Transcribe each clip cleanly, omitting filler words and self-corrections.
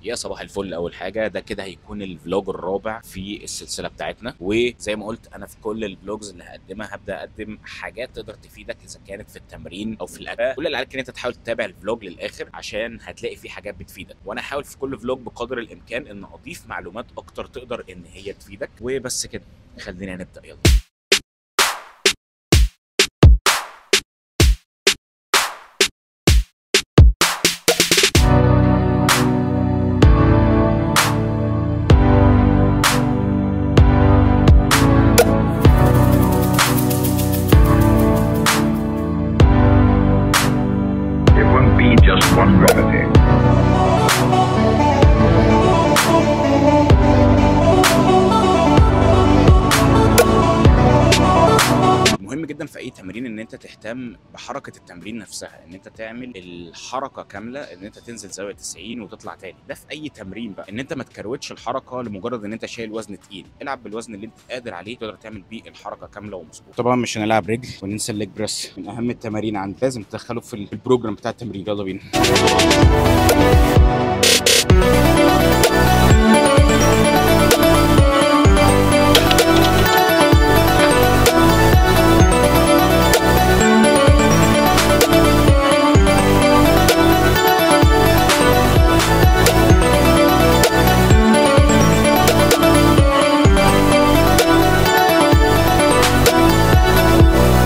يا صباح الفل. اول حاجه ده كده هيكون الفلوج الرابع في السلسله بتاعتنا، وزي ما قلت انا في كل الفلوجز اللي هقدمها هبدا اقدم حاجات تقدر تفيدك اذا كانت في التمرين او في الاداء. كل اللي عليك ان انت تحاول تتابع الفلوج للاخر عشان هتلاقي فيه حاجات بتفيدك، وانا هحاول في كل فلوج بقدر الامكان ان اضيف معلومات اكتر تقدر ان هي تفيدك. وبس كده، خلينا نبدا يلا. Just one gravity. مهم جدا في اي تمرين ان انت تهتم بحركه التمرين نفسها، ان انت تعمل الحركه كامله، ان انت تنزل زاويه 90 وتطلع تاني. ده في اي تمرين بقى، ان انت ما تكروتش الحركه لمجرد ان انت شايل وزن تقيل. العب بالوزن اللي انت قادر عليه تقدر تعمل بيه الحركه كامله ومظبوطه. طبعا مش هنلعب رجل وننسى الليج بريس، من اهم التمارين عندك لازم تدخله في البروجرام بتاع التمرين. يلا بينا.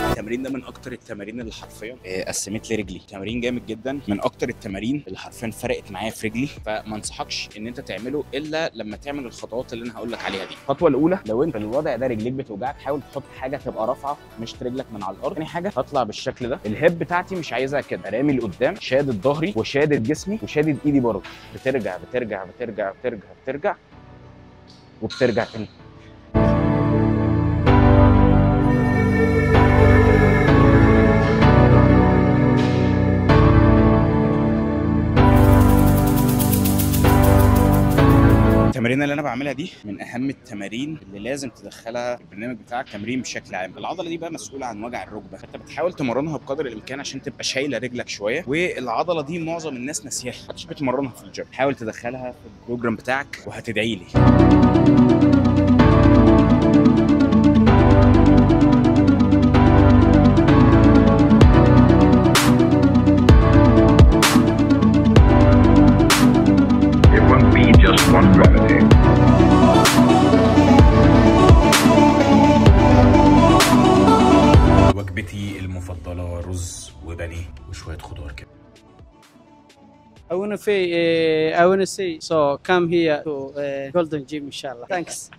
التمرين ده من اكتر التمارين اللي حرفيا قسمت لي رجلي. تمرين جامد جدا، من اكتر التمارين اللي حرفيا فرقت معايا في رجلي. فما انصحكش ان انت تعمله الا لما تعمل الخطوات اللي انا هقول لك عليها دي. الخطوه الاولى، لو انت في الوضع ده رجليك بتوجعك حاول تحط حاجه تبقى رافعه مش رجلك من على الارض. ثاني حاجه هطلع بالشكل ده، الهيب بتاعتي مش عايزها كده، رامي لقدام، شادد ظهري وشادد جسمي وشادد ايدي برضه. بترجع بترجع بترجع بترجع بترجع وبترجع تاني. التمارين اللي انا بعملها دي من اهم التمارين اللي لازم تدخلها في البرنامج بتاعك تمرين بشكل عام. العضله دي بقى مسؤوله عن وجع الركبه، فانت بتحاول تمرنها بقدر الامكان عشان تبقى شايله رجلك شويه. والعضله دي معظم الناس ناسياها، محدش بتمرنها في الجيم. حاول تدخلها في البروجرام بتاعك وهتدعي لي. One gravity. وجبتي المفضله رز وبانيه وشويه خضار كده. I want to say, so come here to Golden Gym, inshallah. Thanks.